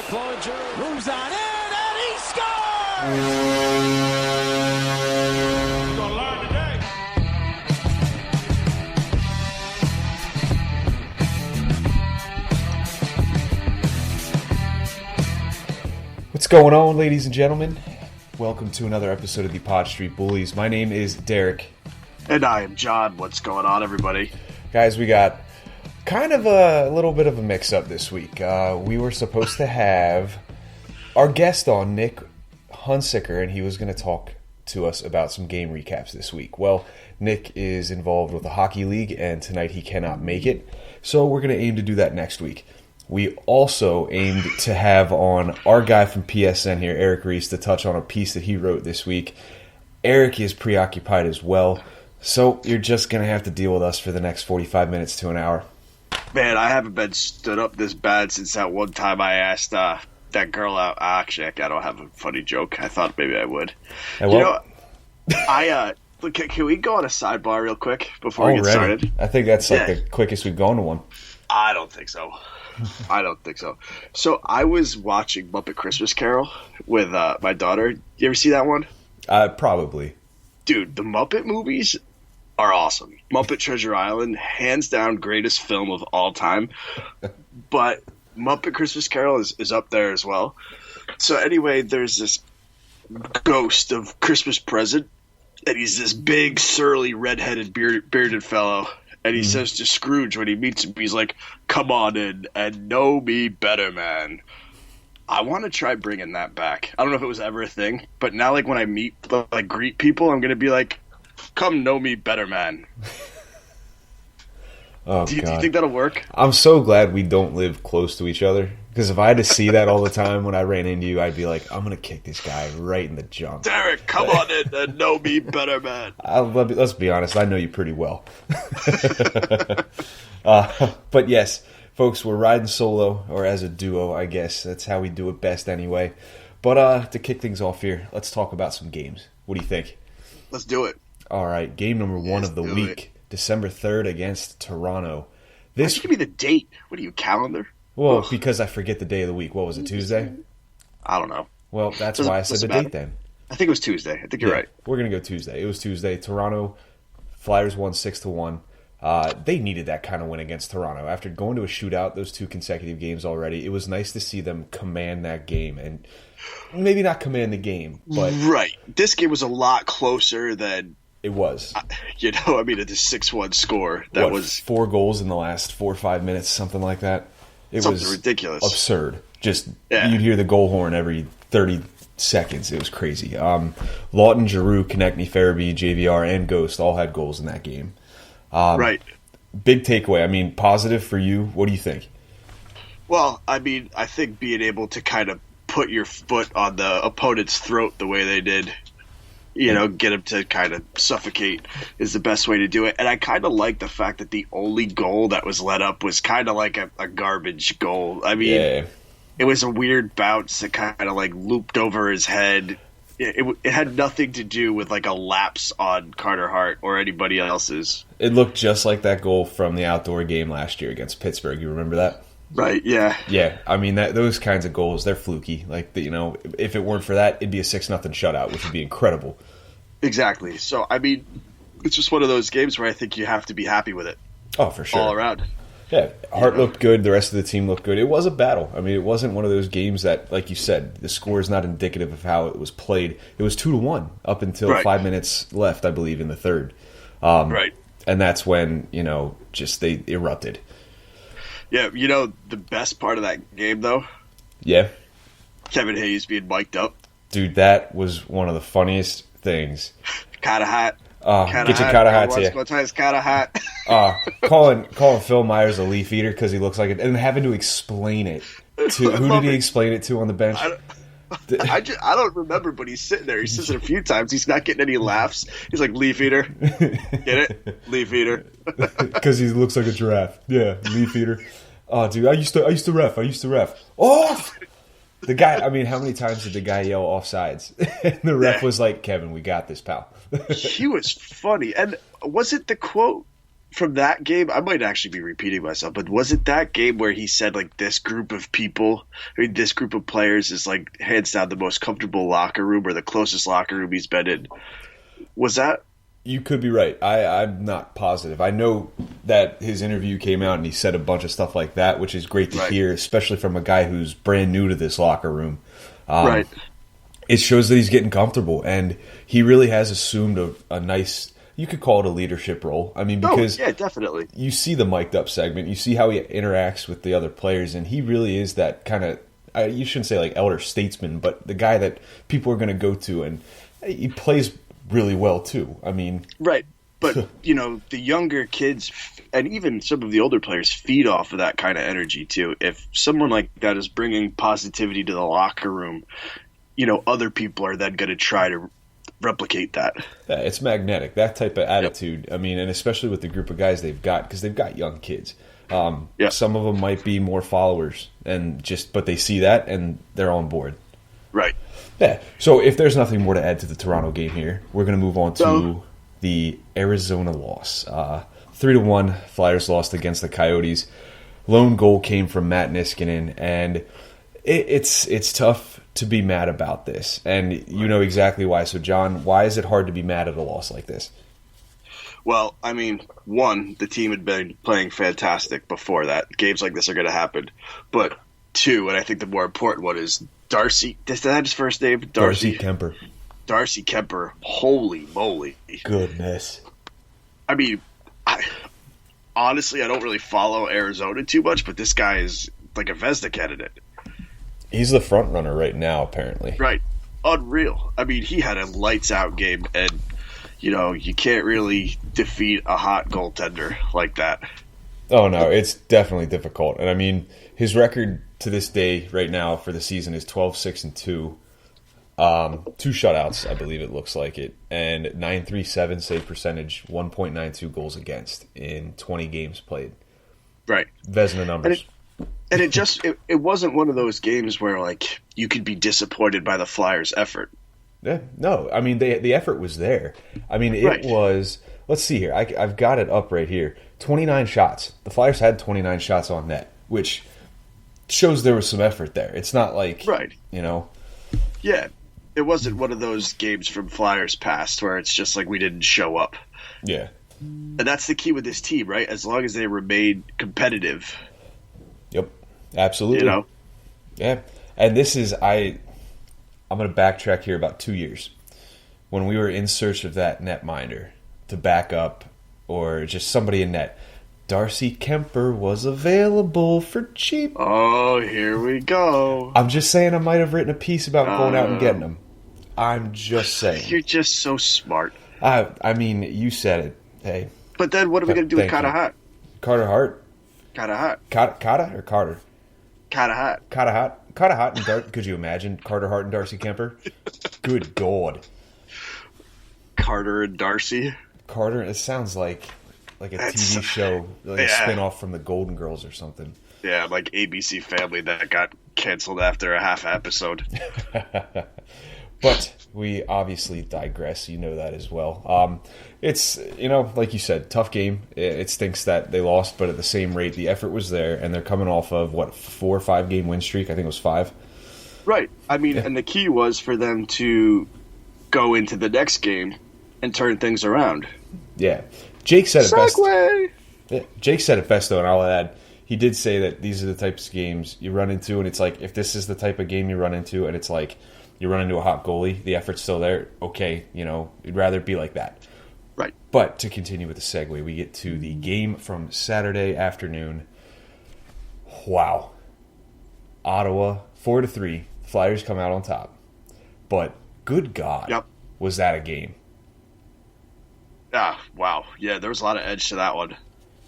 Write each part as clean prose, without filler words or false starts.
Floyd moves on in, and he scores! He's going to learn today. What's going on, ladies and gentlemen? Welcome to another episode of the Pod Street Bullies. My name is Derek. And I am John. What's going on, everybody? Guys, we got kind of a little bit of a mix-up this week. We were supposed to have our guest on, Nick Hunsicker, and he was going to talk to us about some game recaps this week. Well, Nick is involved with the Hockey League, and tonight he cannot make it, so we're going to aim to do that next week. We also aimed to have on our guy from PSN here, Eric Reese, to touch on a piece that he wrote this week. Eric is preoccupied as well, so you're just going to have to deal with us for the next 45 minutes to an hour. Man, I haven't been stood up this bad since that one time I asked that girl out. Actually, I don't have a funny joke. I thought maybe I would. Hey, well, Can we go on a sidebar real quick before we get started? I think that's like the quickest we've gone to one. I don't think so. So I was watching Muppet Christmas Carol with my daughter. You ever see that one? Probably. Dude, the Muppet movies are awesome. Muppet Treasure Island, hands down greatest film of all time. But Muppet Christmas Carol is up there as well. So anyway, there's this ghost of Christmas Present, and he's this big, surly, red-headed, bearded fellow. And he says to Scrooge when he meets him, he's like, "Come on in and know me better, man." I want to try bringing that back. I don't know if it was ever a thing, but now like when I greet people, I'm going to be like, "Come know me better, man." Do you think that'll work? I'm so glad we don't live close to each other, because if I had to see that all the time when I ran into you, I'd be like, I'm going to kick this guy right in the junk. Derek, come on in and know me better, man. Let's be honest, I know you pretty well. But yes, folks, we're riding solo, or as a duo, I guess. That's how we do it best anyway. But to kick things off here, let's talk about some games. What do you think? Let's do it. All right, game number one of the week, December 3rd against Toronto. Why'd you give me the date? What are you, calendar? Well, because I forget the day of the week. What was it, Tuesday? I don't know. Well, that's why I said the date then. I think it was Tuesday. I think you're right. We're going to go Tuesday. It was Tuesday. Toronto, Flyers won 6-1. They needed that kind of win against Toronto. After going to a shootout those two consecutive games already, it was nice to see them command that game. And maybe not command the game, but... Right. This game was a lot closer than... It was. It's a 6-1 score. That was 4 goals in the last 4 or 5 minutes, something like that. It was ridiculous. Absurd. Just, you'd hear the goal horn every 30 seconds. It was crazy. Lawton, Giroux, Konechny, Farabee, JVR, and Ghost all had goals in that game. Right. Big takeaway. I mean, positive for you. What do you think? Well, I mean, I think being able to kind of put your foot on the opponent's throat the way they did, get him to kind of suffocate is the best way to do it. And I kind of like the fact that the only goal that was let up was kind of like a garbage goal. I mean, It was a weird bounce that kind of like looped over his head. It had nothing to do with like a lapse on Carter Hart or anybody else's. It looked just like that goal from the outdoor game last year against Pittsburgh. You remember that? Right, yeah. Yeah, I mean, those kinds of goals, they're fluky. Like, if it weren't for that, it'd be a 6-0 shutout, which would be incredible. Exactly. So, I mean, it's just one of those games where I think you have to be happy with it. Oh, for sure. All around. Yeah, Hart looked good. The rest of the team looked good. It was a battle. I mean, it wasn't one of those games that, like you said, the score is not indicative of how it was played. It was 2-1 up until 5 minutes left, I believe, in the third. Right. And that's when, just they erupted. Yeah, the best part of that game, though? Yeah. Kevin Hayes being mic'd up. Dude, that was one of the funniest things. Carter Hart. Get your Carter Hart here. Carter Hart. Calling Phil Myers a leaf eater because he looks like it, and having to explain it to who did he explain it to on the bench? I don't remember, but he's sitting there. He says it a few times. He's not getting any laughs. He's like, leaf eater. Get it? Leaf eater. Because he looks like a giraffe. Yeah, leaf eater. Oh, dude, I used to ref. Oh! The guy, I mean, how many times did the guy yell offsides? And the ref was like, Kevin, we got this, pal. He was funny. And was it the quote from that game, I might actually be repeating myself, but was it that game where he said like this group of people, this group of players is like hands down the most comfortable locker room or the closest locker room he's been in? Was that? You could be right. I'm not positive. I know that his interview came out and he said a bunch of stuff like that, which is great to hear, especially from a guy who's brand new to this locker room. Right. It shows that he's getting comfortable, and he really has assumed a nice, you could call it a leadership role. I mean, because yeah, definitely. You see the mic'd up segment, you see how he interacts with the other players, and he really is that kind of, you shouldn't say like elder statesman, but the guy that people are going to go to, and he plays really well too. I mean, right. But, the younger kids and even some of the older players feed off of that kind of energy too. If someone like that is bringing positivity to the locker room, other people are then going to try to replicate that. Yeah, it's magnetic, that type of attitude. Yep. I mean, and especially with the group of guys they've got, because they've got young kids. Some of them might be more followers, but they see that and they're on board. Right. Yeah. So if there's nothing more to add to the Toronto game here, we're going to move on to the Arizona loss. 3-1, Flyers lost against the Coyotes. Lone goal came from Matt Niskanen, and it's tough to be mad about this. And you know exactly why. So, John, why is it hard to be mad at a loss like this? Well, I mean, one, the team had been playing fantastic before that. Games like this are going to happen. But two, and I think the more important one is Darcy. Is that his first name? Darcy Kemper. Darcy Kemper. Holy moly. Goodness. I mean, honestly, I don't really follow Arizona too much, but this guy is like a Vezina candidate. He's the front runner right now, apparently. Right. Unreal. I mean, he had a lights-out game, and, you can't really defeat a hot goaltender like that. Oh, no, it's definitely difficult. And, I mean, his record to this day right now for the season is 12-6-2. 2 shutouts, I believe it looks like it, and .937 save percentage, 1.92 goals against in 20 games played. Right. Vezina numbers. And it wasn't one of those games where, like, you could be disappointed by the Flyers' effort. Yeah, no, I mean, the effort was there. I mean, it was, let's see here, I've got it up right here. 29 shots. The Flyers had 29 shots on net, which shows there was some effort there. It's not like, Yeah, it wasn't one of those games from Flyers past where it's just like we didn't show up. Yeah. And that's the key with this team, right? As long as they remain competitive. Yep, absolutely. Yeah, and this is, I'm going to backtrack here about 2 years. When we were in search of that netminder to back up or just somebody in net, Darcy Kemper was available for cheap. Oh, here we go. I'm just saying I might have written a piece about going out and getting him. I'm just saying. You're just so smart. I mean, you said it. Hey. But then what are we going to do with Carter Hart? Carter Hart? Carter Hart. Carter or Carter? Carter Hart. Carter Hart. Carter Hart and could you imagine Carter Hart and Darcy Kemper? Good God. Carter and Darcy? Carter, it sounds like a TV show, like a spin-off from the Golden Girls or something. Yeah, like ABC Family that got canceled after a half episode. But we obviously digress. You know that as well. It's, like you said, tough game. It stinks that they lost, but at the same rate, the effort was there, and they're coming off of, 4 or 5 game win streak? I think it was 5. Right. I mean, and the key was for them to go into the next game and turn things around. Yeah. Jake said it best. Yeah, Jake said it best, though, and I'll add, he did say that these are the types of games you run into, and it's like, if this is the type of game you run into, and it's like, you run into a hot goalie, the effort's still there, okay, you'd rather it be like that. Right. But to continue with the segue, we get to the game from Saturday afternoon. Wow. Ottawa, 4-3. Flyers come out on top. But good God, was that a game. Ah, wow. Yeah, there was a lot of edge to that one.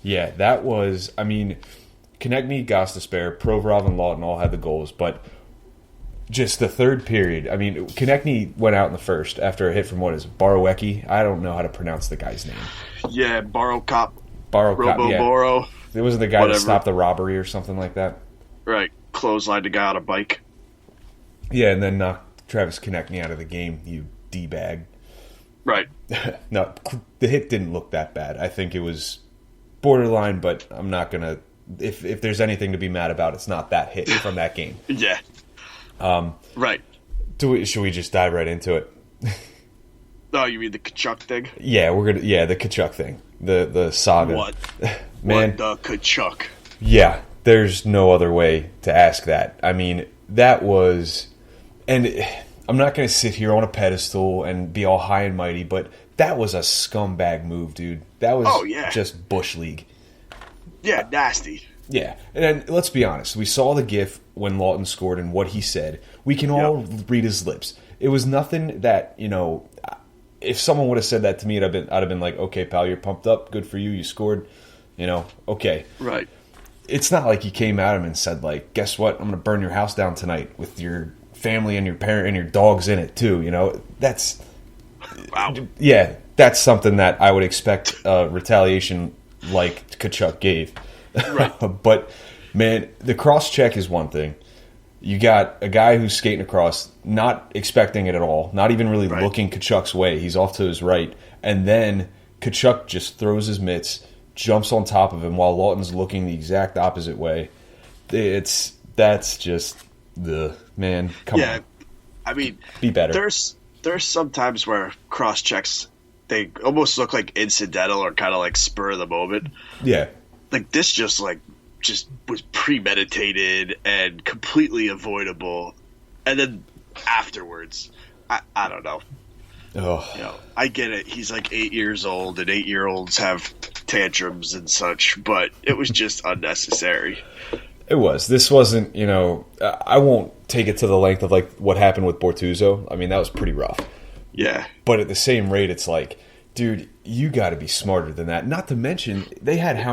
Yeah, that was, Konechny, Gostisbehere, Provorov, and Lawton all had the goals, but just the third period. Konechny went out in the first after a hit from Borowecki. I don't know how to pronounce the guy's name. Yeah, Borokop. Yeah. Boro. It wasn't the guy that stopped the robbery or something like that. Right. Clotheslined a guy on a bike. Yeah, and then knocked Travis Konechny out of the game, you D-bag. Right. No, the hit didn't look that bad. I think it was borderline, but I'm not going to... If there's anything to be mad about, it's not that hit from that game. Yeah. Right. Should we just dive right into it? Oh, you mean the Tkachuk thing? Yeah, the Tkachuk thing. The saga. What? Man, What the Tkachuk? Yeah, there's no other way to ask that. I mean, that was... And I'm not going to sit here on a pedestal and be all high and mighty, but that was a scumbag move, dude. That was just Bush League. Yeah, nasty. Yeah, and let's be honest. We saw the GIF when Lawton scored and what he said. We can all read his lips. It was nothing that, if someone would have said that to me, I'd have been like, okay, pal, you're pumped up. Good for you. You scored. Okay. Right. It's not like he came at him and said, like, guess what? I'm going to burn your house down tonight with your family and your parent and your dogs in it, too. That's... Wow. Yeah, that's something that I would expect retaliation like Tkachuk gave. Right. But, man, the cross-check is one thing. You got a guy who's skating across, not expecting it at all, not even really looking Tkachuk's way. He's off to his right. And then Tkachuk just throws his mitts, jumps on top of him while Lawton's looking the exact opposite way. That's just the... Man, come on. I mean... Be better. There's some times where cross-checks, they almost look like incidental or kind of like spur of the moment. Yeah. Like, this just was premeditated and completely avoidable. And then afterwards, I don't know. Oh. I get it. He's like 8 years old, and 8-year-olds have tantrums and such, but it was just unnecessary. It was. This wasn't, I won't take it to the length of, like, what happened with Bortuzzo. I mean, that was pretty rough. Yeah. But at the same rate, it's like, dude, you got to be smarter than that. Not to mention, they had how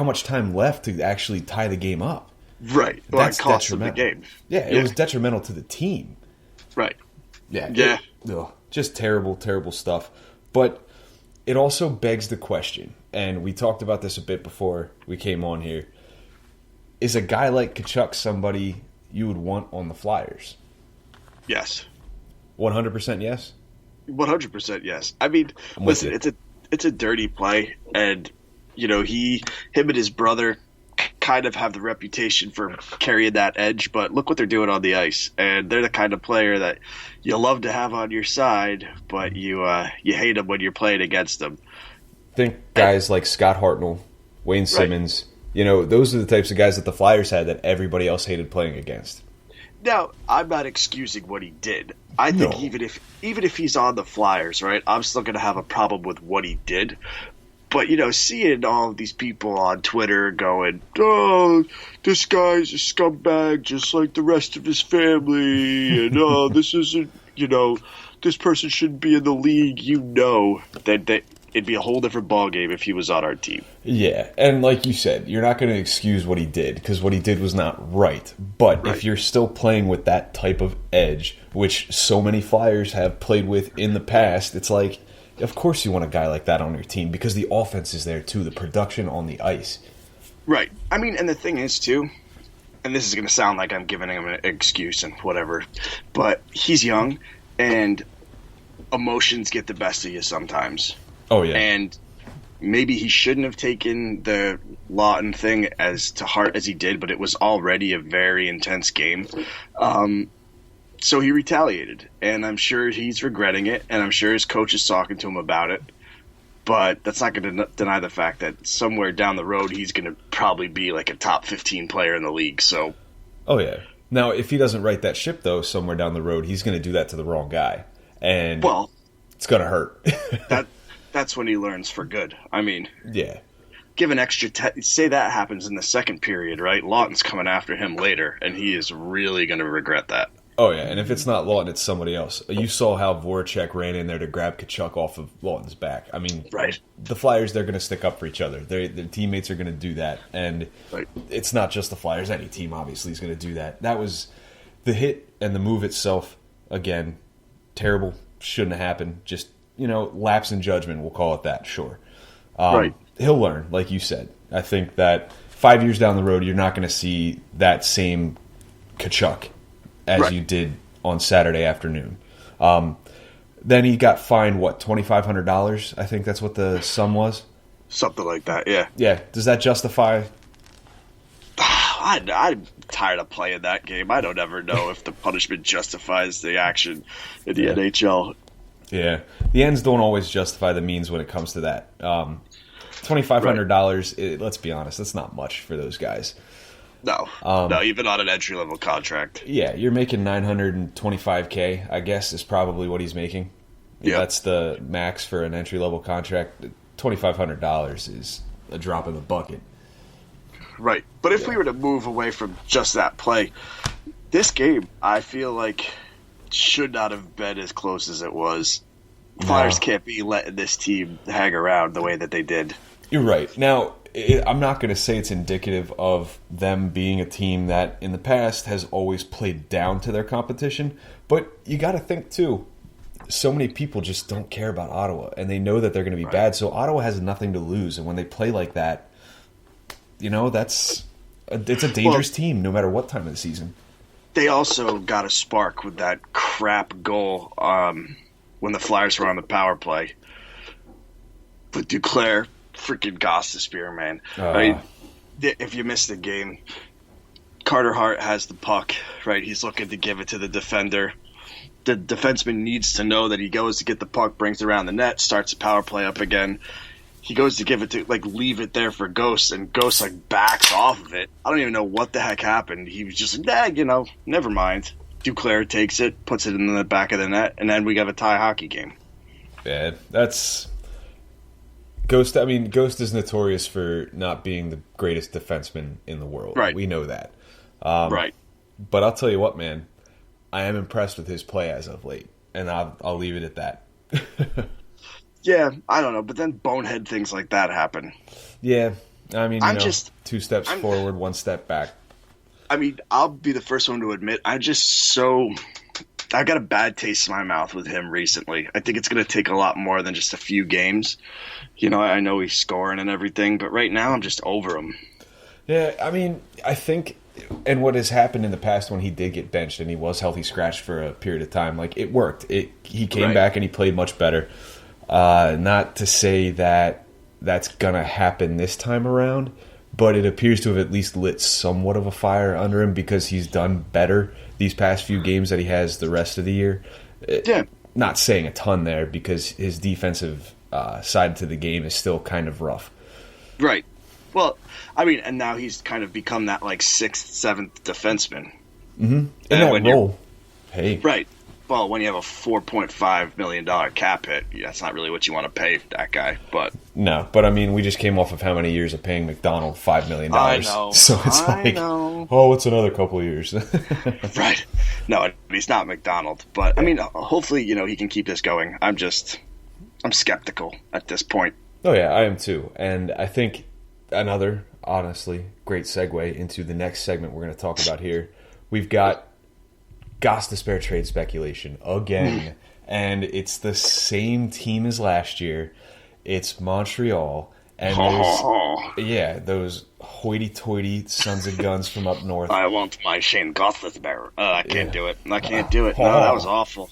much time left to actually tie the game up. Right. Well, That's it cost them detrimental. the game. Yeah, it was detrimental to the team. Right. Yeah. Just terrible, terrible stuff. But it also begs the question, and we talked about this a bit before we came on here. Is a guy like Tkachuk somebody you would want on the Flyers? Yes. 100% yes? 100% yes. I mean, listen, it's a dirty play, and him and his brother kind of have the reputation for carrying that edge, but look what they're doing on the ice, and they're the kind of player that you love to have on your side, but you hate them when you're playing against them. Think guys like Scott Hartnell, Wayne Simmons. Those are the types of guys that the Flyers had that everybody else hated playing against. Now, I'm not excusing what he did. I think even if he's on the Flyers, right, I'm still going to have a problem with what he did. But, seeing all of these people on Twitter going, oh, this guy's a scumbag just like the rest of his family, and this isn't, this person shouldn't be in the league, that it'd be a whole different ballgame if he was on our team. Yeah, and like you said, you're not going to excuse what he did, because what he did was not right. But if you're still playing with that type of edge, which so many Flyers have played with in the past, it's like, of course you want a guy like that on your team, because the offense is there too, the production on the ice. Right. I mean, and the thing is, too, and this is going to sound like I'm giving him an excuse and whatever, but he's young, and emotions get the best of you sometimes. Oh, yeah. And maybe he shouldn't have taken the Lawton thing as to heart as he did, but it was already a very intense game. So he retaliated, and I'm sure he's regretting it, and I'm sure his coach is talking to him about it. But that's not going to deny the fact that somewhere down the road he's going to probably be like a top 15 player in the league. So, oh, yeah. Now, if he doesn't right that ship, though, somewhere down the road, he's going to do that to the wrong guy. And it's going to hurt. That's when he learns for good. I mean, yeah. Give an extra say that happens in the second period, right? Lawton's coming after him later, and he is really going to regret that. Oh, yeah, and if it's not Lawton, it's somebody else. You saw how Voracek ran in there to grab Tkachuk off of Lawton's back. I mean, the Flyers, they're going to stick up for each other. Their teammates are going to do that, and it's not just the Flyers. Any team, obviously, is going to do that. That was the hit and the move itself, again, terrible, shouldn't have happened. Just, lapse in judgment, we'll call it that, sure. He'll learn, like you said. I think that 5 years down the road, you're not going to see that same Tkachuk as you did on Saturday afternoon. Then he got fined, $2,500? I think that's what the sum was. Something like that, yeah. Yeah. Does that justify? I'm tired of playing that game. I don't ever know if the punishment justifies the action in the NHL. Yeah. The ends don't always justify the means when it comes to that. $2,500, let's be honest, that's not much for those guys. No, no, even on an entry-level contract. Yeah, you're making $925K, I guess, is probably what he's making. Yeah. That's the max for an entry-level contract. $2,500 is a drop in the bucket. Right. But if we were to move away from just that play, this game, I feel like, should not have been as close as it was. Flyers can't be letting this team hang around the way that they did. You're right. Now, I'm not going to say it's indicative of them being a team that in the past has always played down to their competition, but you got to think, too, so many people just don't care about Ottawa, and they know that they're going to be bad, so Ottawa has nothing to lose, and when they play like that, it's a dangerous team no matter what time of the season. They also got a spark with that crap goal when the Flyers were on the power play. But Duclair, freaking Gostisbehere, man. If you miss the game, Carter Hart has the puck, right? He's looking to give it to the defender. The defenseman needs to know that he goes to get the puck, brings it around the net, starts the power play up again. He goes to give it to, leave it there for Ghost, and Ghost, backs off of it. I don't even know what the heck happened. He was just never mind. Duclair takes it, puts it in the back of the net, and then we got a tie hockey game. Yeah, that's... Ghost, Ghost is notorious for not being the greatest defenseman in the world. Right. We know that. Right. But I'll tell you what, man. I am impressed with his play as of late, and I'll leave it at that. Yeah, I don't know, but then bonehead things like that happen. Yeah, just 2 steps forward, 1 step back. I'll be the first one to admit, I got a bad taste in my mouth with him recently. I think it's going to take a lot more than just a few games. I know he's scoring and everything, but right now I'm just over him. Yeah, I think, and what has happened in the past when he did get benched and he was healthy scratched for a period of time, it worked. He came back and he played much better. Not to say that that's going to happen this time around, but it appears to have at least lit somewhat of a fire under him because he's done better these past few games that he has the rest of the year. Yeah. Not saying a ton there because his defensive side to the game is still kind of rough. Right. Well, and now he's kind of become that 6th, 7th defenseman. Mm-hmm. In that role. Hey. Right. Well, when you have a $4.5 million cap hit, that's not really what you want to pay that guy. But no, but we just came off of how many years of paying McDonald $5 million? I know. So it's it's another couple of years. Right. No, he's not McDonald. But, hopefully, he can keep this going. I'm skeptical at this point. Oh, yeah, I am too. And I think another, honestly, great segue into the next segment we're going to talk about here. We've got Gostisbehere trade speculation again, and it's the same team as last year. It's Montreal, and those hoity-toity sons of guns from up north. I want my Shane Gostisbehere. I can't do it. I can't do it. No, that was awful.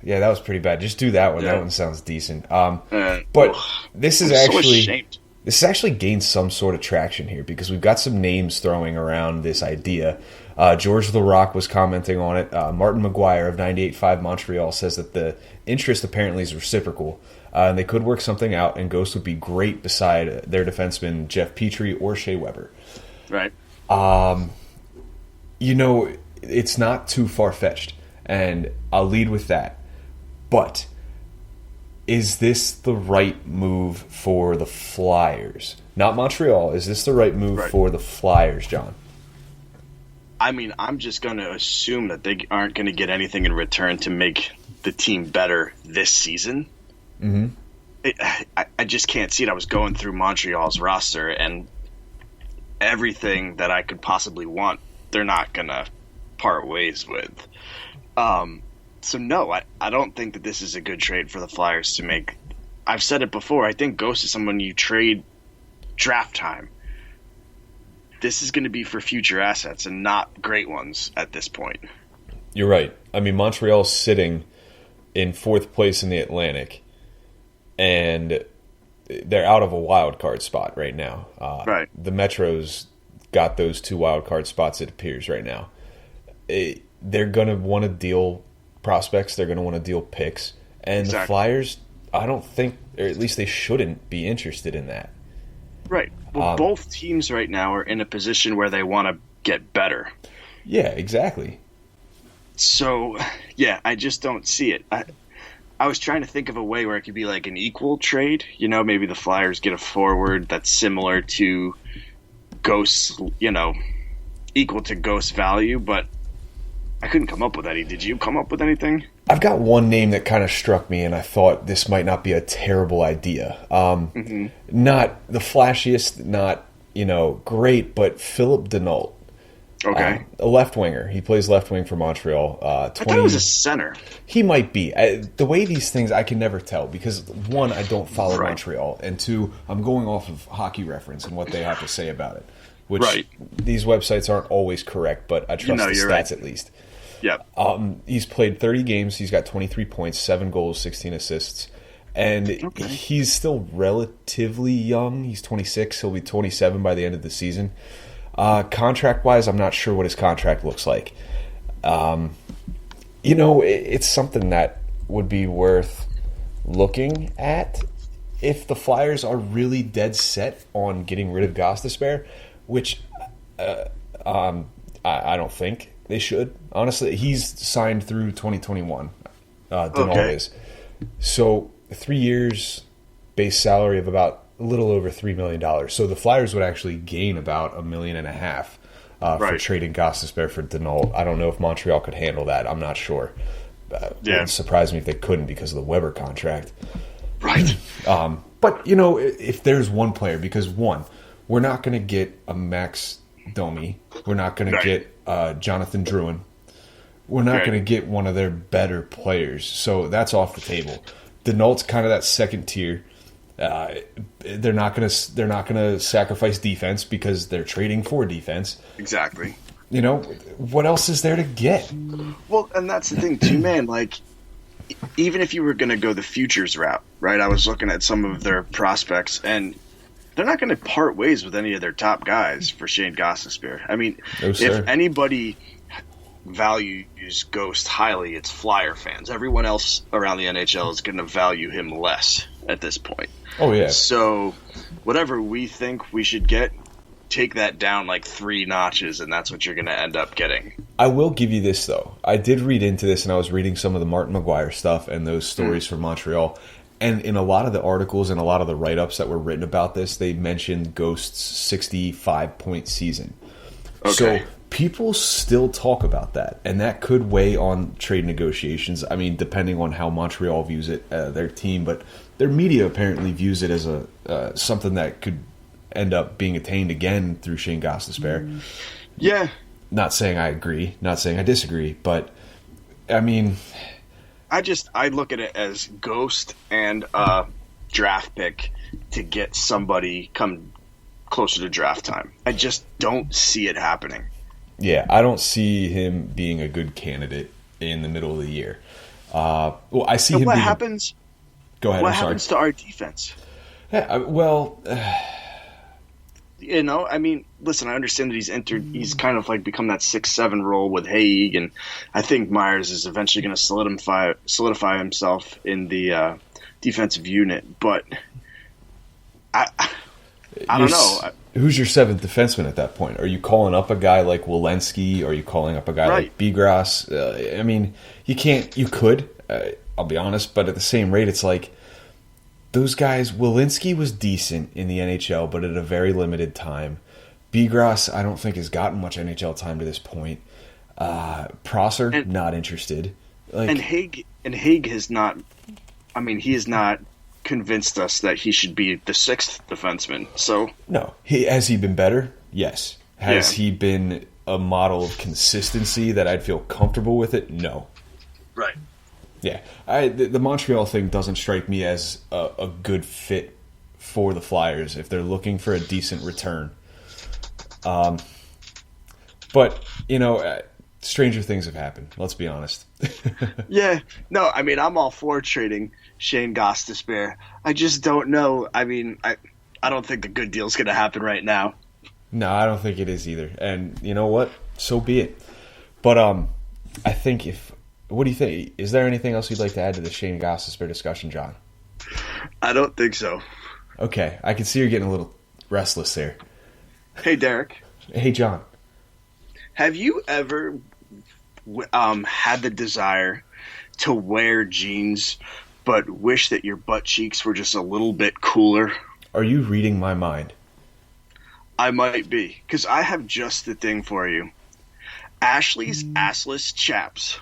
Yeah, that was pretty bad. Just do that one. Yeah. That one sounds decent. But this is actually gained some sort of traction here because we've got some names throwing around this idea. George LaRock was commenting on it. Martin McGuire of 98.5 Montreal says that the interest apparently is reciprocal, and they could work something out, and Ghost would be great beside their defenseman Jeff Petrie or Shea Weber. Right. It's not too far-fetched, and I'll lead with that. But is this the right move for the Flyers? Not Montreal. Is this the right move for the Flyers, John? I'm just going to assume that they aren't going to get anything in return to make the team better this season. Mm-hmm. I just can't see it. I was going through Montreal's roster, and everything that I could possibly want, they're not going to part ways with. So, no, I don't think that this is a good trade for the Flyers to make. I've said it before. I think Ghost is someone you trade draft time. This is going to be for future assets and not great ones at this point. You're right. Montreal's sitting in 4th place in the Atlantic, and they're out of a wild card spot right now. Right. The Metros got those 2 wild card spots, it appears, right now. They're going to want to deal prospects. They're going to want to deal picks. And the Flyers, I don't think, or at least they shouldn't be interested in that. Right. Well, both teams right now are in a position where they want to get better. Yeah, exactly. So, yeah, I just don't see it. I was trying to think of a way where it could be like an equal trade. You know, maybe the Flyers get a forward that's similar to Ghost's, equal to Ghost's value, but I couldn't come up with any. Did you come up with anything? I've got one name that kind of struck me, and I thought this might not be a terrible idea. Not the flashiest, not, great, but Philip Denault. Okay. A left winger. He plays left wing for Montreal. I thought he was a center. He might be. The way these things, I can never tell because, one, I don't follow Montreal, and two, I'm going off of Hockey Reference and what they have to say about it, which these websites aren't always correct, but I trust the stats at least. Yep. He's played 30 games. He's got 23 points, 7 goals, 16 assists, and he's still relatively young. He's 26. He'll be 27 by the end of the season. Contract-wise, I'm not sure what his contract looks like. It's something that would be worth looking at if the Flyers are really dead set on getting rid of Gostisbehere, which I don't think they should. Honestly, he's signed through 2021. Denault is. So 3 years, base salary of about a little over $3 million. So the Flyers would actually gain about $1.5 million for trading Gostisbehere for Denault. I don't know if Montreal could handle that. I'm not sure. It would surprise me if they couldn't because of the Weber contract. Right. But, if there's one player, because one, we're not going to get a Max Domi. We're not going to get Jonathan Drouin. We're not going to get one of their better players. So that's off the table. Denault's kind of that second tier. They're not going to sacrifice defense because they're trading for defense. Exactly. What else is there to get? Well, and that's the thing too, man. Like, even if you were going to go the futures route, right? I was looking at some of their prospects, and they're not going to part ways with any of their top guys for Shane Gostisbehere. I mean, if anybody values Ghost highly, it's Flyer fans. Everyone else around the NHL is going to value him less at this point. Oh, yeah. So whatever we think we should get, take that down like 3 notches, and that's what you're going to end up getting. I will give you this, though. I did read into this, and I was reading some of the Martin McGuire stuff and those stories from Montreal. And in a lot of the articles and a lot of the write-ups that were written about this, they mentioned Ghost's 65-point season. Okay. So people still talk about that, and that could weigh on trade negotiations. I mean, depending on how Montreal views it, their team, but their media apparently views it as a something that could end up being attained again through Shane Gostisbehere. Yeah. Not saying I agree, not saying I disagree, but I mean, I look at it as Ghost and a draft pick to get somebody come closer to draft time. I just don't see it happening. Yeah, I don't see him being a good candidate in the middle of the year. Well, I see him. What happens? Go ahead. What happens to our defense? Yeah, I mean, listen, I understand that he's kind of like become that 6-7 role with Haig, and I think Myers is eventually going to solidify himself in the defensive unit. But I don't know. Who's your 7th defenseman at that point? Are you calling up a guy like Walensky? Are you calling up a guy like Bigras? I mean, you can't. You could. I'll be honest, but at the same rate, it's like those guys. Walensky was decent in the NHL, but at a very limited time. Bigras, I don't think has gotten much NHL time to this point. Prosser, not interested. And Haig has not. I mean, he has not convinced us that he should be the 6th defenseman. So no, has he been better? Yes. Has he been a model of consistency that I'd feel comfortable with it? No. Right. Yeah, the Montreal thing doesn't strike me as a good fit for the Flyers if they're looking for a decent return. But stranger things have happened. Let's be honest. Yeah, no, I mean, I'm all for trading Shane Gostisbehere. I just don't know. I mean, I don't think the good deal's going to happen right now. No, I don't think it is either. And you know what? So be it. But I think what do you think? Is there anything else you'd like to add to the Shane Gostisbehere discussion, John? I don't think so. Okay, I can see you're getting a little restless there. Hey, Derek. Hey, John. Have you ever had the desire to wear jeans but wish that your butt cheeks were just a little bit cooler? Are you reading my mind? I might be, because I have just the thing for you. Ashley's Assless Chaps.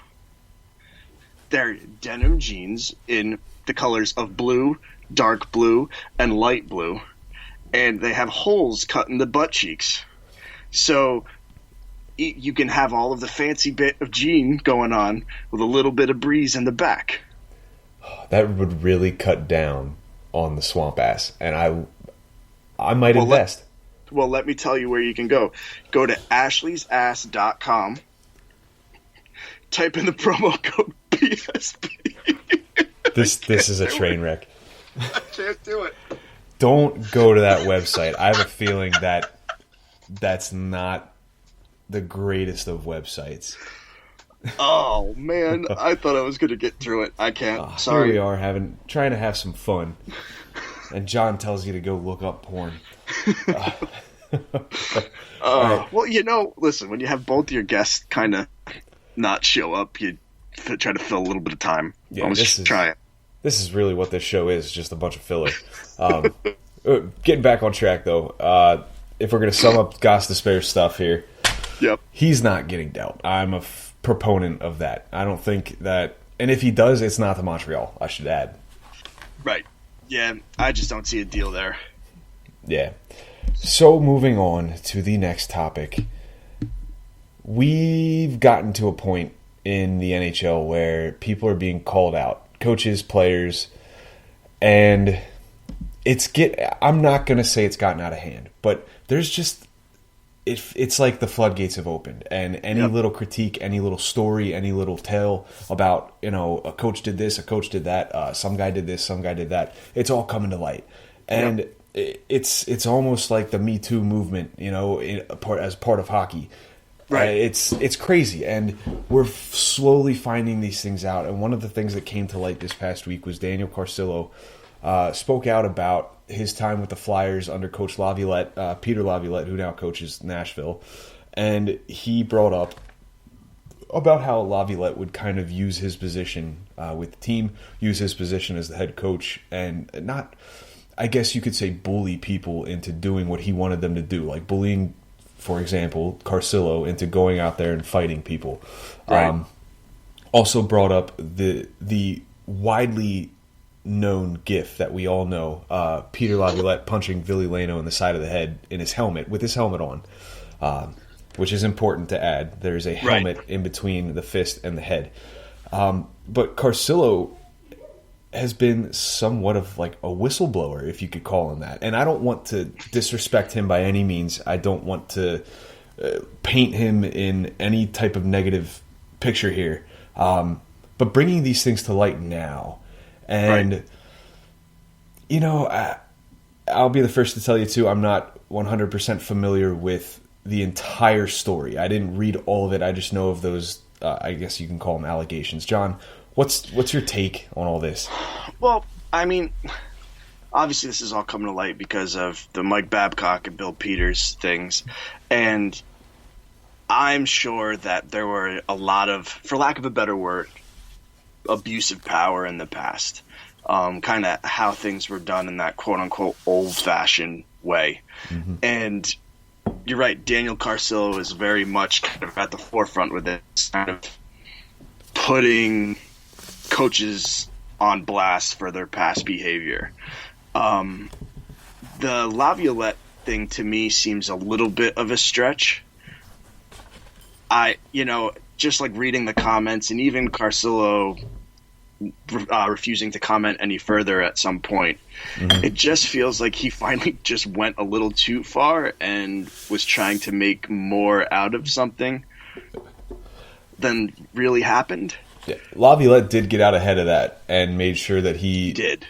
They're denim jeans in the colors of blue, dark blue, and light blue. And they have holes cut in the butt cheeks. So you can have all of the fancy bit of jean going on with a little bit of breeze in the back. That would really cut down on the swamp ass. And I might invest. Let me tell you where you can go. Go to ashleysAss.com. Type in the promo code PSP. This is a train wreck. I can't do it. Don't go to that website. I have a feeling that's not the greatest of websites. Oh man, I thought I was going to get through it. I can't. Sorry. Here we are trying to have some fun, and John tells you to go look up porn. Right. Well, listen, when you have both your guests kind of not show up, you try to fill a little bit of time. Yeah, try it. This is really what this show is, just a bunch of filler. Getting back on track, though, if we're going to sum up Gostisbehere stuff here, yep, he's not getting dealt. I'm a proponent of that. I don't think that, and if he does, it's not the Montreal, I should add. Right. Yeah, I just don't see a deal there. Yeah. So moving on to the next topic, we've gotten to a point in the NHL where people are being called out, coaches, players, and I'm not going to say it's gotten out of hand, but there's just it's like the floodgates have opened, and any little critique, any little story, any little tale about, a coach did this, a coach did that, some guy did this, some guy did that, it's all coming to light. And it's almost like the Me Too movement, as part of hockey. Right. It's crazy, and we're slowly finding these things out. And one of the things that came to light this past week was Daniel Carcillo spoke out about his time with the Flyers under Coach Laviolette, Peter Laviolette, who now coaches Nashville. And he brought up about how Laviolette would kind of use his position with the team, use his position as the head coach, and not, I guess you could say, bully people into doing what he wanted them to do, like bullying, for example, Carcillo into going out there and fighting people. Right. Also brought up the widely known gif that we all know, Peter Laviolette punching Ville Leno in the side of the head in his helmet, with his helmet on, which is important to add. There's a helmet in between the fist and the head. But Carcillo has been somewhat of like a whistleblower, if you could call him that. And I don't want to disrespect him by any means. I don't want to paint him in any type of negative picture here. But bringing these things to light now, and I'll be the first to tell you too, I'm not 100% familiar with the entire story. I didn't read all of it. I just know of those, I guess you can call them allegations. John, what's your take on all this? Well, I mean, obviously this is all coming to light because of the Mike Babcock and Bill Peters things. And I'm sure that there were a lot of, for lack of a better word, abusive power in the past. Kind of how things were done in that quote-unquote old-fashioned way. Mm-hmm. And you're right, Daniel Carcillo is very much kind of at the forefront with this, kind of putting coaches on blast for their past behavior. The Laviolette thing to me seems a little bit of a stretch. Just like reading the comments, and even Carcillo refusing to comment any further at some point, it just feels like he finally just went a little too far and was trying to make more out of something. than really happened. Yeah. Laviolette did get out ahead of that and made sure that he did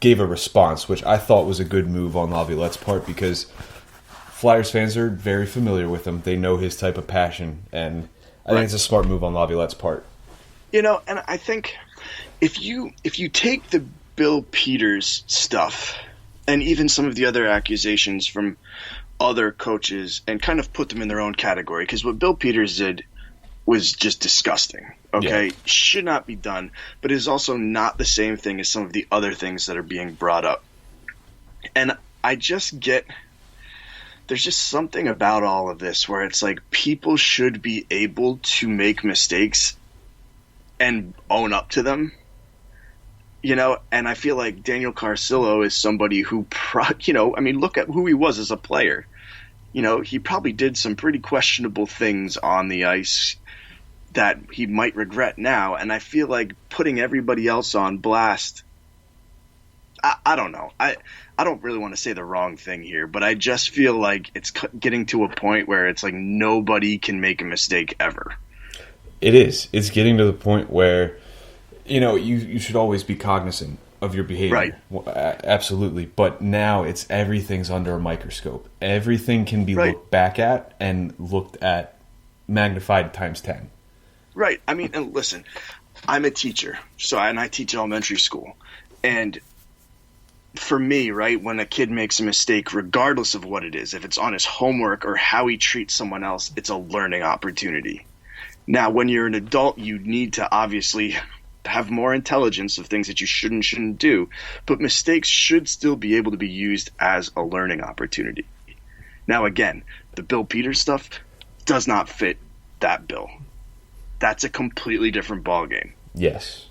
gave a response, which I thought was a good move on Laviolette's part because Flyers fans are very familiar with him. They know his type of passion, and I think it's a smart move on Laviolette's part. You know, and I think if you take the Bill Peters stuff and even some of the other accusations from other coaches and kind of put them in their own category, because what Bill Peters did was just disgusting. Okay, Yeah. Should not be done, but is also not the same thing as some of the other things that are being brought up. And I just get there's just something about all of this where it's like people should be able to make mistakes and own up to them. You know, and I feel like Daniel Carcillo is somebody who, look at who he was as a player. You know, he probably did some pretty questionable things on the ice that he might regret now. And I feel like putting everybody else on blast, I don't know. I don't really want to say the wrong thing here, but I just feel like it's getting to a point where it's like nobody can make a mistake ever. It is. It's getting to the point where, you know, you should always be cognizant of your behavior. Right. Absolutely. But now everything's under a microscope. Everything can be looked back at and looked at magnified times 10. Right. I mean, and listen, I'm a teacher, and I teach elementary school. And for me, right, when a kid makes a mistake, regardless of what it is, if it's on his homework or how he treats someone else, it's a learning opportunity. Now, when you're an adult, you need to obviously have more intelligence of things that you shouldn't do, but mistakes should still be able to be used as a learning opportunity. Now, again, the Bill Peters stuff does not fit that bill. That's a completely different ballgame. Yes.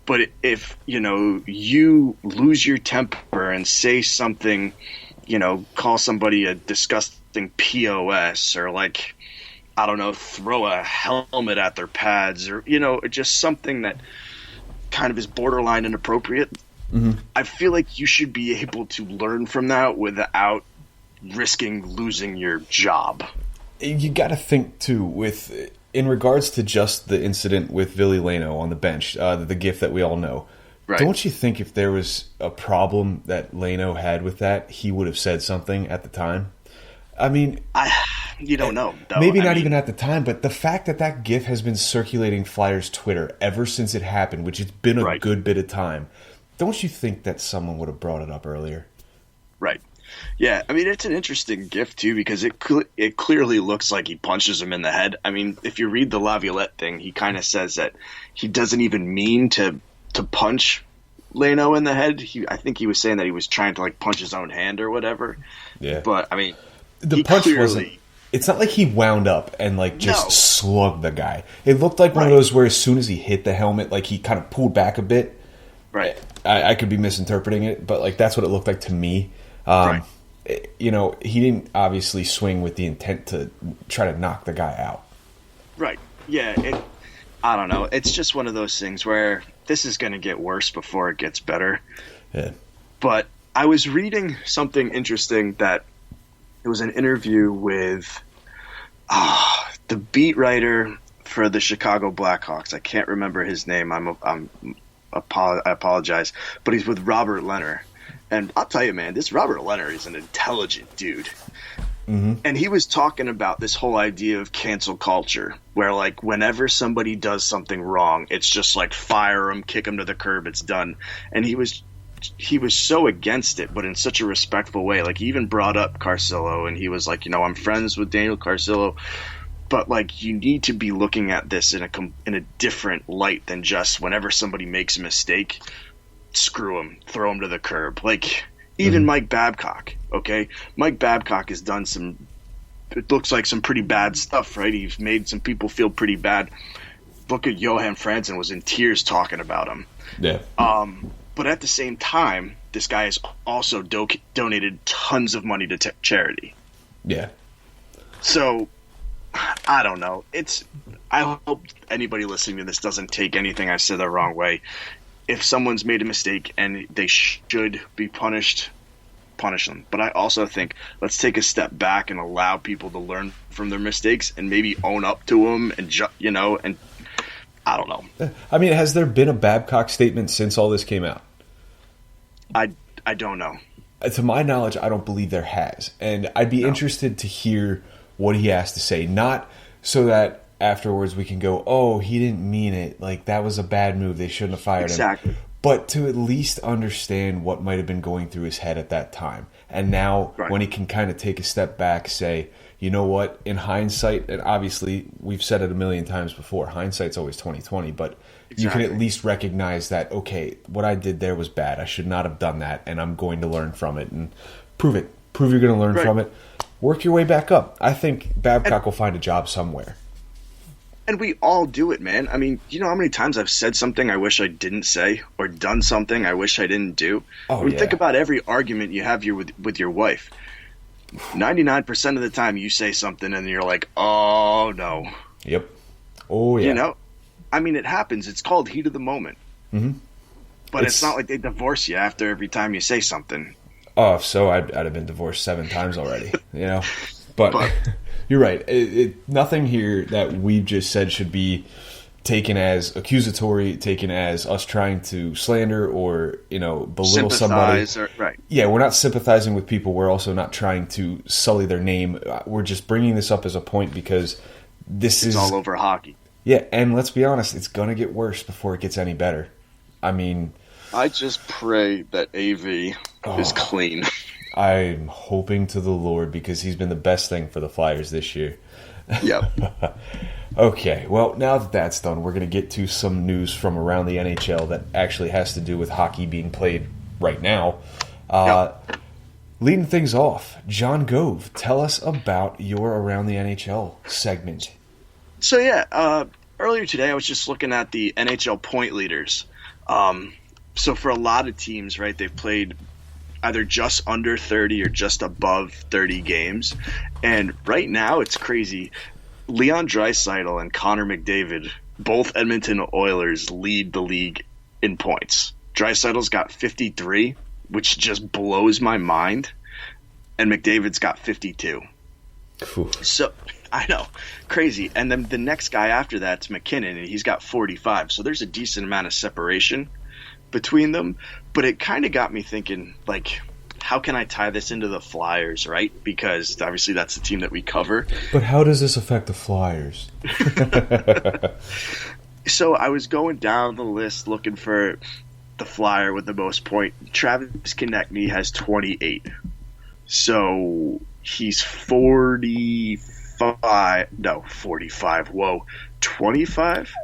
But if, you lose your temper and say something, call somebody a disgusting POS or I don't know, throw a helmet at their pads or, just something that kind of is borderline inappropriate. Mm-hmm. I feel like you should be able to learn from that without risking losing your job. You got to think, too, in regards to just the incident with Ville Leino on the bench, the gif that we all know. Right. Don't you think if there was a problem that Leino had with that, he would have said something at the time? I mean, you don't know, though. Maybe not even at the time, but the fact that GIF has been circulating Flyers Twitter ever since it happened, which has been a good bit of time, don't you think that someone would have brought it up earlier? Right. Yeah, I mean, it's an interesting GIF, too, because it clearly looks like he punches him in the head. I mean, if you read the Laviolette thing, he kind of says that he doesn't even mean to punch Leino in the head. I think he was saying that he was trying to, punch his own hand or whatever. Yeah. But, I mean, the punch wasn't. It's not like he wound up and slugged the guy. It looked like one of those where as soon as he hit the helmet, he kind of pulled back a bit. Right. I could be misinterpreting it, but that's what it looked like to me. Right. He didn't obviously swing with the intent to try to knock the guy out. Right. Yeah. I don't know. It's just one of those things where this is going to get worse before it gets better. Yeah. But I was reading something interesting that it was an interview with the beat writer for the Chicago Blackhawks. I can't remember his name. I apologize. But he's with Robert Leonard. And I'll tell you, man, this Robert Leonard is an intelligent dude. Mm-hmm. And he was talking about this whole idea of cancel culture, where whenever somebody does something wrong, it's just fire them, kick them to the curb, it's done. And he was so against it, but in such a respectful way. He even brought up Carcillo, and he was like, I'm friends with Daniel Carcillo, but you need to be looking at this in a different light than just whenever somebody makes a mistake, screw him, throw him to the curb. Even Mike Babcock, okay? Mike Babcock has done it looks like some pretty bad stuff, right? He's made some people feel pretty bad. Look at Johan Franzen, was in tears talking about him. Yeah. But at the same time, this guy has also donated tons of money to charity. Yeah. So, I don't know. I hope anybody listening to this doesn't take anything I said the wrong way. If someone's made a mistake and they should be punished, punish them. But I also think let's take a step back and allow people to learn from their mistakes and maybe own up to them and and I don't know. I mean, has there been a Babcock statement since all this came out? I don't know. To my knowledge, I don't believe there has. And I'd be interested to hear what he has to say. Not so that afterwards we can go, oh, he didn't mean it. Like, that was a bad move. They shouldn't have fired him. Exactly. But to at least understand what might have been going through his head at that time. And now when he can kind of take a step back, say, you know what, in hindsight, and obviously we've said it a million times before, hindsight's always 20/20, but you can at least recognize that, okay, what I did there was bad. I should not have done that, and I'm going to learn from it and prove it. Prove you're going to learn from it. Work your way back up. I think Babcock will find a job somewhere. And we all do it, man. I mean, you know how many times I've said something I wish I didn't say or done something I wish I didn't do? Think about every argument you have with your wife. 99% of the time you say something and you're like, oh, no. Yep. Oh, yeah. You know? I mean, it happens. It's called heat of the moment. Mm-hmm. But it's not like they divorce you after every time you say something. Oh, if so, I'd have been divorced 7 times already, you know? But you're right. Nothing here that we've just said should be taken as accusatory, taken as us trying to slander or, belittle somebody. Yeah, we're not sympathizing with people. We're also not trying to sully their name. We're just bringing this up as a point because it's all over hockey. Yeah, and let's be honest, it's going to get worse before it gets any better. I mean, I just pray that AV is clean. I'm hoping to the Lord because he's been the best thing for the Flyers this year. Yep. Okay, well, now that that's done, we're going to get to some news from around the NHL that actually has to do with hockey being played right now. Leading things off, John Gove, tell us about your Around the NHL segment. So, earlier today I was just looking at the NHL point leaders. So for a lot of teams, right, they've played either just under 30 or just above 30 games. And right now it's crazy. Leon Draisaitl and Connor McDavid, both Edmonton Oilers, lead the league in points. Draisaitl's got 53, which just blows my mind. And McDavid's got 52. Ooh. So I know, crazy. And then the next guy after that's McKinnon, and he's got 45. So there's a decent amount of separation between them. But it kind of got me thinking, like, how can I tie this into the Flyers, right? Because obviously that's the team that we cover. But how does this affect the Flyers? So I was going down the list looking for the Flyer with the most point. Travis Konechny has 28. So he's 45. Whoa. 25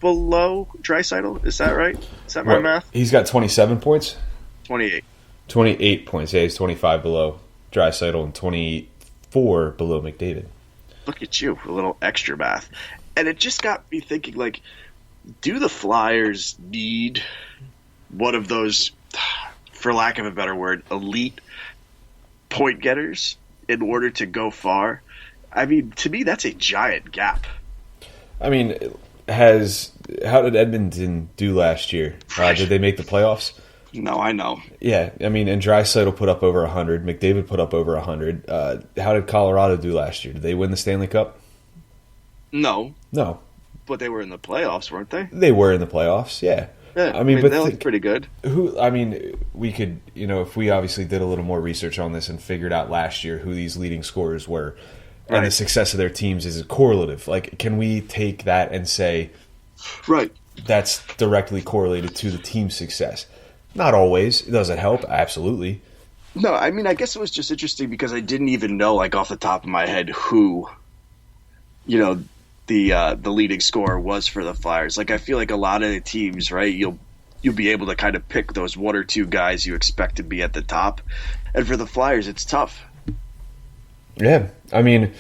below Draisaitl. Is that right? Is that my math? He's got 27 points? 28. 28 points. Yeah, he's 25 below Draisaitl and 24 below McDavid. Look at you, a little extra math. And it just got me thinking, like, do the Flyers need one of those, for lack of a better word, elite point getters in order to go far? I mean, to me, that's a giant gap. I mean, how did Edmonton do last year? Did they make the playoffs? No, I know. Yeah, I mean, and Draisaitl put up over 100. McDavid put up over 100. How did Colorado do last year? Did they win the Stanley Cup? No. But they were in the playoffs, weren't they? They were in the playoffs, yeah. I mean but they looked pretty good. We could, if we obviously did a little more research on this and figured out last year who these leading scorers were, and the success of their teams is correlative. Like, can we take that and say, right, that's directly correlated to the team's success? Not always. Does it help? Absolutely. No, I mean, I guess it was just interesting because I didn't even know, like, off the top of my head who, the leading scorer was for the Flyers. Like, I feel like a lot of the teams, right, you'll be able to kind of pick those one or two guys you expect to be at the top. And for the Flyers, it's tough. Yeah, I mean,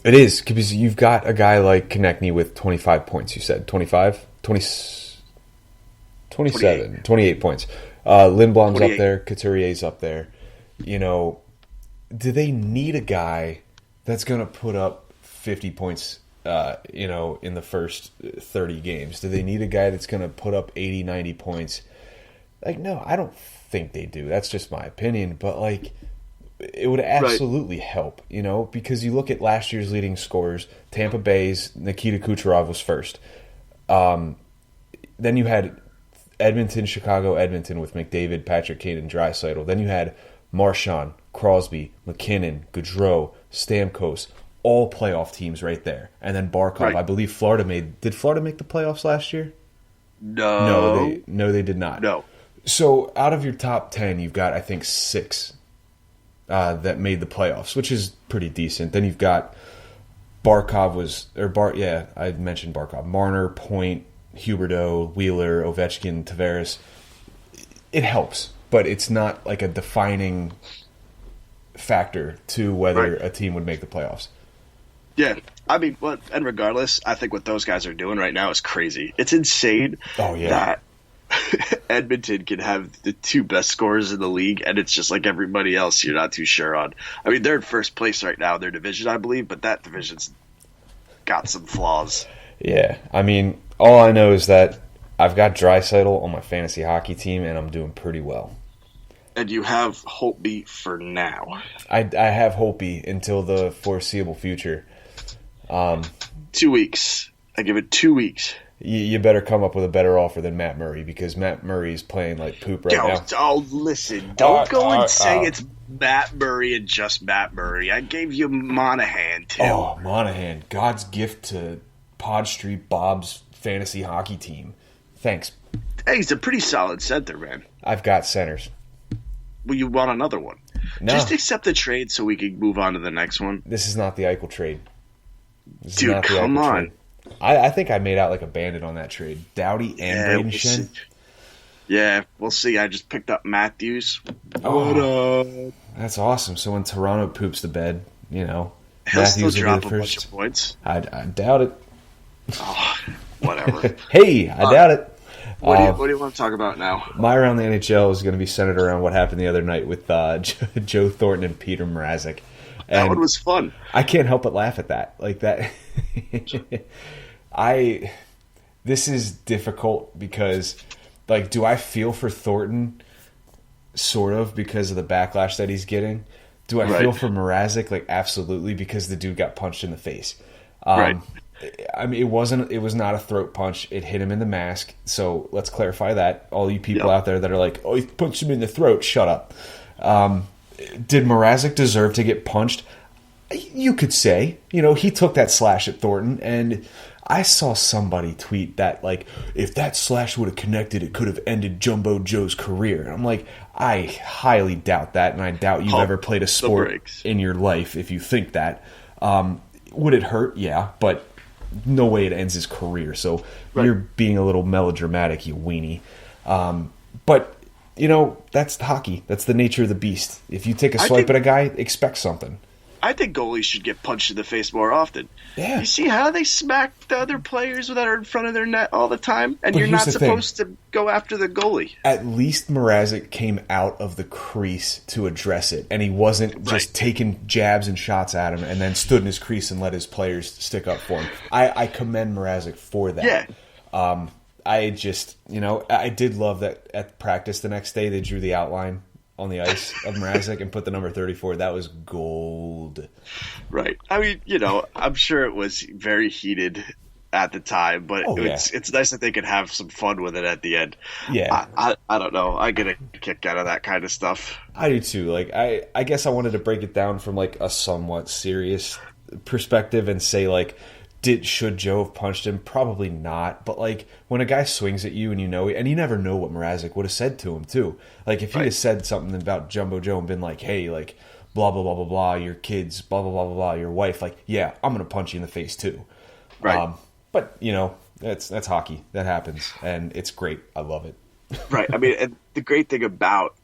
it is, because you've got a guy like Konechny with 25 points, you said. 25? 27. 28 points. Lindblom's 28. Up there. Couturier's up there. Do they need a guy that's going to put up 50 points, in the first 30 games? Do they need a guy that's going to put up 80, 90 points? Like, no, I don't think they do. That's just my opinion. But, like, it would absolutely help, you know, because you look at last year's leading scorers. Tampa Bay's Nikita Kucherov was first. Then you had Edmonton, Chicago, Edmonton with McDavid, Patrick Kane, and Draisaitl. Then you had Marchand, Crosby, McKinnon, Gaudreau, Stamkos, all playoff teams right there. And then Barkov. Right. I believe Florida did Florida make the playoffs last year? No. No, they did not. No. So out of your top 10, you've got, I think, 6 that made the playoffs, which is pretty decent. Then you've got I mentioned Barkov. Marner, Point, Huberdeau, Wheeler, Ovechkin, Tavares. It helps, but it's not like a defining factor to whether a team would make the playoffs. Yeah, I mean, and regardless, I think what those guys are doing right now is crazy. It's insane that Edmonton can have the 2 best scorers in the league, and it's just like everybody else you're not too sure on. I mean, they're in first place right now in their division, I believe, but that division's got some flaws. Yeah, I mean, all I know is that I've got Draisaitl on my fantasy hockey team, and I'm doing pretty well. And you have Holtby for now. I have Holtby until the foreseeable future. 2 weeks. I give it 2 weeks. You better come up with a better offer than Matt Murray, because Matt Murray is playing like poop right now. Oh, listen. Don't go and say it's Matt Murray and just Matt Murray. I gave you Monahan, too. Oh, Monahan. God's gift to Pod Street Bob's fantasy hockey team. Thanks. Hey, he's a pretty solid center, man. I've got centers. Well, you want another one. No. Just accept the trade so we can move on to the next one. This is not the Eichel trade. Dude, come on. I think I made out like a bandit on that trade. Doughty and Braden Shen. Yeah, we'll see. I just picked up Matthews. Oh, that's awesome. So when Toronto poops the bed, you know, he'll Matthews still will be drop the a bunch first. of points. I doubt it. Oh, whatever. Hey, I doubt it. What do you want to talk about now? My Around the NHL is going to be centered around what happened the other night with Joe Thornton and Peter Mrazek. And that one was fun. I can't help but laugh at that. Like that. This is difficult because, like, do I feel for Thornton? Sort of, because of the backlash that he's getting. Do I feel for Mrazek? Like, absolutely, because the dude got punched in the face. Right. I mean, it was not a throat punch. It hit him in the mask. So let's clarify that. All you people out there that are like, oh, he punched him in the throat, shut up. Did Mrazek deserve to get punched? You could say. You know, he took that slash at Thornton, and I saw somebody tweet that, like, if that slash would have connected, it could have ended Jumbo Joe's career. And I'm like, I highly doubt that, and I doubt you've ever played a sport in your life if you think that. Would it hurt? Yeah, but no way it ends his career. So you're being a little melodramatic, you weenie. But, you know, that's hockey. That's the nature of the beast. If you take a swipe at a guy, expect something. I think goalies should get punched in the face more often. Yeah. You see how they smack the other players that are in front of their net all the time? And But you're not here's the supposed to go after the goalie. At least Mrazek came out of the crease to address it, and he wasn't just taking jabs and shots at him and then stood in his crease and let his players stick up for him. I commend Mrazek for that. Yeah. I just, you know, I did love that at practice the next day they drew the outline on the ice of Mrazek and put the number 34. That was gold. Right. I mean, you know, I'm sure it was very heated at the time, but it's nice that they could have some fun with it at the end. Yeah. I don't know. I get a kick out of that kind of stuff. I do too. Like, I guess I wanted to break it down from like a somewhat serious perspective and say, like, should Joe have punched him? Probably not. But, like, when a guy swings at you and you know, and you never know what Mrazek would have said to him, too. Like, if he'd have said something about Jumbo Joe and been like, hey, like, blah, blah, blah, blah, blah, your kids, blah, blah, blah, blah, blah, your wife, like, yeah, I'm going to punch you in the face, too. Right. But, you know, that's hockey. That happens. And it's great. I love it. Right. I mean, and the great thing about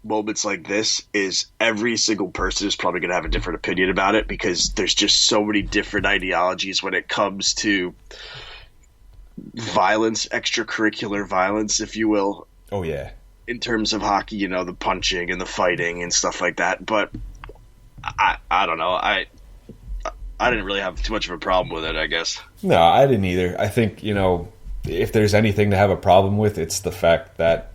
moments like this is every single person is probably going to have a different opinion about it, because there's just so many different ideologies when it comes to violence, extracurricular violence, if you will. Oh, yeah. In terms of hockey, you know, the punching and the fighting and stuff like that. But I don't know. I didn't really have too much of a problem with it, I guess. No, I didn't either. I think, you know, if there's anything to have a problem with, it's the fact that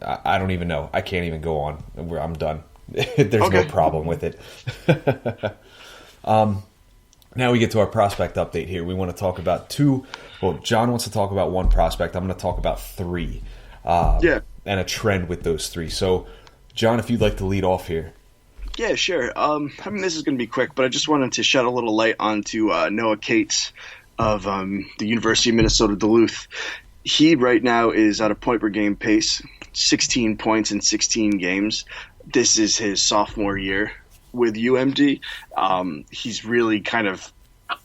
I don't even know. I can't even go on. I'm done. There's no problem with it. Now we get to our prospect update here. We want to talk about two. Well, John wants to talk about one prospect. I'm going to talk about three. And a trend with those three. So, John, if you'd like to lead off here. Yeah, sure. This is going to be quick, but I just wanted to shed a little light onto Noah Cates of the University of Minnesota Duluth. He right now is at a point per game pace, 16 points in 16 games. This is his sophomore year with UMD. He's really kind of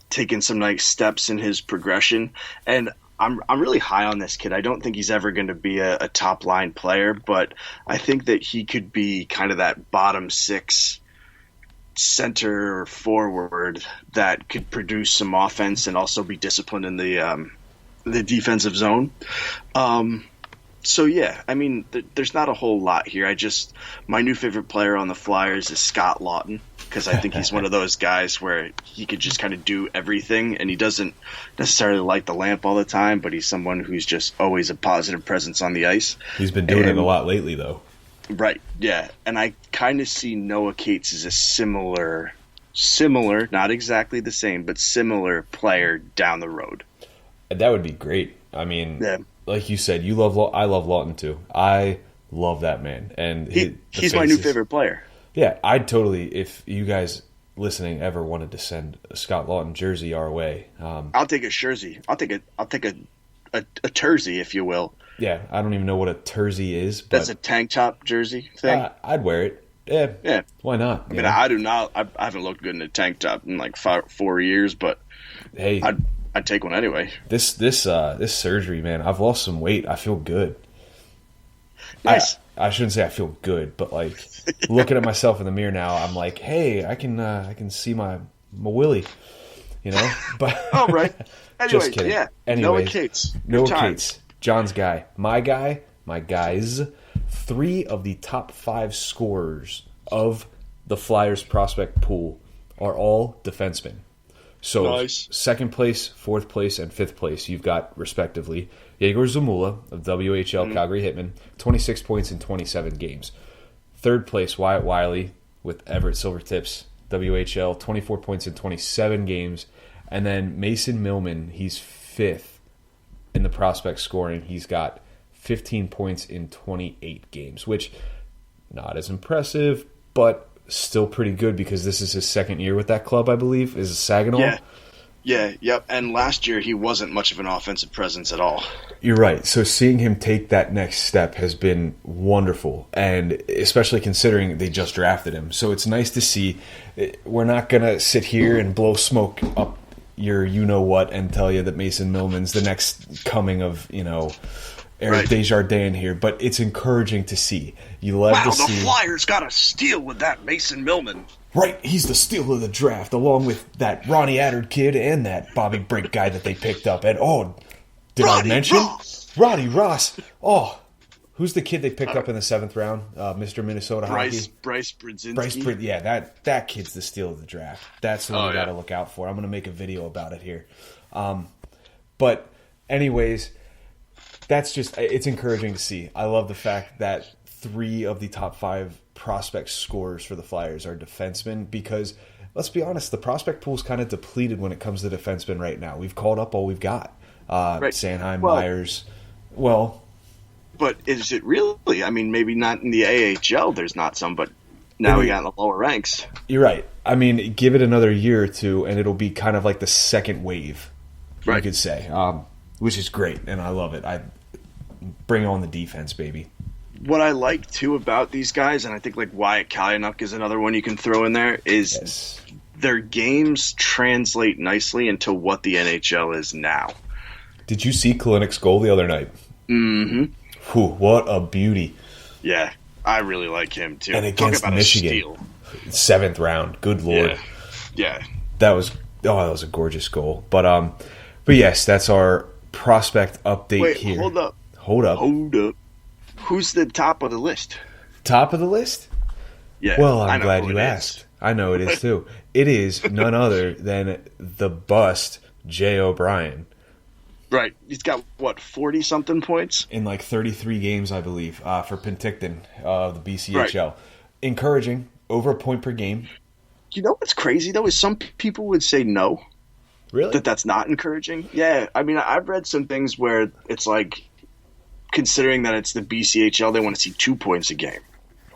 taken some nice steps in his progression, and I'm really high on this kid. I don't think he's ever going to be a top line player, but I think that he could be kind of that bottom six center or forward that could produce some offense and also be disciplined in the defensive zone. So yeah, there's not a whole lot here. My new favorite player on the Flyers is Scott Lawton, because I think he's one of those guys where he could just kind of do everything, and he doesn't necessarily light the lamp all the time, but he's someone who's just always a positive presence on the ice. He's been doing it a lot lately, though. Right, yeah. And I kind of see Noah Cates as a similar, not exactly the same, but similar player down the road. That would be great. Like you said, I love Lawton too. I love that man, and he's my new favorite player. Yeah, I'd totally. If you guys listening ever wanted to send a Scott Lawton jersey our way, I'll take a jersey. I'll take a jersey, if you will. Yeah, I don't even know what a jersey is. But that's a tank top jersey thing. I'd wear it. Yeah. Why not? I do not. I haven't looked good in a tank top in like 4 years, but hey, I'd take one anyway. This surgery, man, I've lost some weight. I feel good. Nice. I shouldn't say I feel good, but like looking at myself in the mirror now, I'm like, hey, I can see my willy, But oh right. Anyway, just kidding. Yeah. Anyways, Noah Cates, John's guy, my guys. 3 of the top 5 scorers of the Flyers prospect pool are all defensemen. So nice. Second place, 4th place, and 5th place, you've got, respectively, Yegor Zamula of WHL Calgary Hitmen, 26 points in 27 games. 3rd place, Wyatt Wiley with Everett Silvertips, WHL, 24 points in 27 games. And then Mason Millman, he's 5th in the prospect scoring. He's got 15 points in 28 games, which not as impressive, but still pretty good because this is his 2nd year with that club, I believe, is Saginaw. Yep. And last year he wasn't much of an offensive presence at all. You're right. So seeing him take that next step has been wonderful, and especially considering they just drafted him. So it's nice to see. We're not going to sit here and blow smoke up your you-know-what and tell you that Mason Millman's the next coming of, Eric Desjardins here, but it's encouraging to see. You love to see. The Flyers got a steal with that Mason Millman. Right, he's the steal of the draft, along with that Ronnie Attard kid and that Bobby Brink guy that they picked up. And did I mention Roddy Ross? Oh, who's the kid they picked up in the 7th round? Mr. Minnesota Hockey. Bryce Brzezinski. That kid's the steal of the draft. That's the one you got to look out for. I'm going to make a video about it here. But anyways, that's just, it's encouraging to see. I love the fact that 3 of the top 5 prospect scorers for the Flyers are defensemen, because let's be honest, the prospect pool is kind of depleted when it comes to defensemen right now. We've called up all we've got. Sanheim, Myers. Well, but is it really? Maybe not in the AHL. There's not some, but now we got in the lower ranks. You're right. Give it another year or two, and it'll be kind of like the second wave, you could say, which is great, and I love it. I bring on the defense, baby. What I like, too, about these guys, and I think like Wyatt Kalynuk is another one you can throw in there, is their games translate nicely into what the NHL is now. Did you see Kalynuk's goal the other night? Mm-hmm. Whew, what a beauty. Yeah, I really like him, too. And against Michigan, 7th round. Good Lord. Yeah. That was a gorgeous goal. But yes, that's our prospect update here. Hold up. Who's the top of the list? Top of the list? Yeah. Well, I'm glad you asked. I know it is too. It is none other than the bust Jay O'Brien. Right. He's got, 40-something points? in like 33 games, I believe, for Penticton of the BCHL. Right. Encouraging, over a point per game. You know what's crazy, though, is some people would say no, Really? that's not encouraging. Yeah, I mean, I've read some things where it's like, considering that it's the BCHL, they want to see 2 points a game.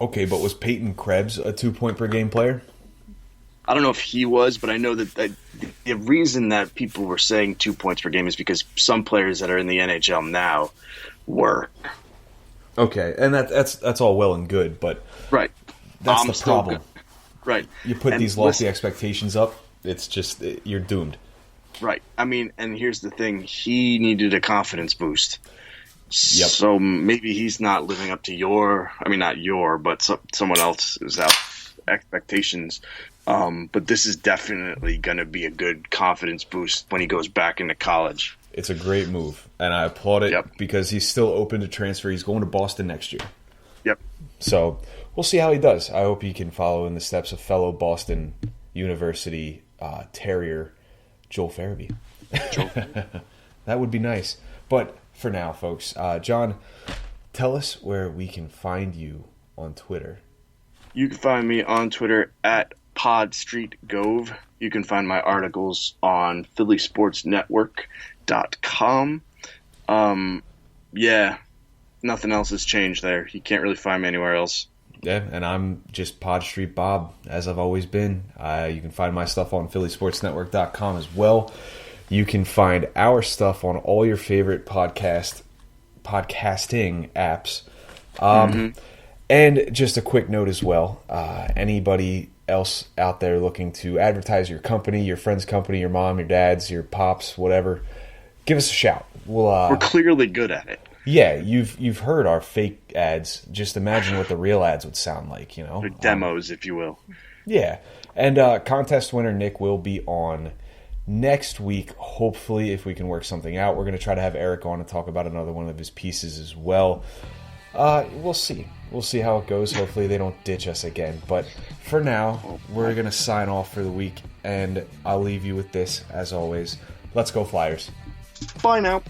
Okay, but was Peyton Krebs a 2-point per game player? I don't know if he was, but I know that the reason that people were saying 2 points per game is because some players that are in the NHL now were. Okay, and that's all well and good, but Right. that's the problem. Right. You put these lofty expectations up, it's just, you're doomed. Right. I mean, and here's the thing. He needed a confidence boost. Yep. So maybe he's not living up to not your, but someone else's expectations. But this is definitely going to be a good confidence boost when he goes back into college. It's a great move, and I applaud it Yep. because he's still open to transfer. He's going to Boston next year. Yep. So we'll see how he does. I hope he can follow in the steps of fellow Boston University Terrier Joel Farabee. That would be nice. But for now, folks, John, tell us where we can find you on Twitter. You can find me on Twitter at PodStreetGove. You can find my articles on PhillySportsNetwork.com. Yeah, nothing else has changed there. You can't really find me anywhere else. Yeah, and I'm just Pod Street Bob, as I've always been. You can find my stuff on PhillySportsNetwork.com as well. You can find our stuff on all your favorite podcasting apps. And just a quick note as well, anybody else out there looking to advertise your company, your friend's company, your mom, your dad's, your pops, whatever, give us a shout. We're clearly good at it. Yeah, you've heard our fake ads. Just imagine what the real ads would sound like, you know? Or demos, if you will. Yeah. And contest winner Nick will be on next week, hopefully, if we can work something out. We're going to try to have Eric on and talk about another one of his pieces as well. We'll see. We'll see how it goes. Hopefully they don't ditch us again. But for now, we're going to sign off for the week, and I'll leave you with this, as always. Let's go Flyers. Bye now.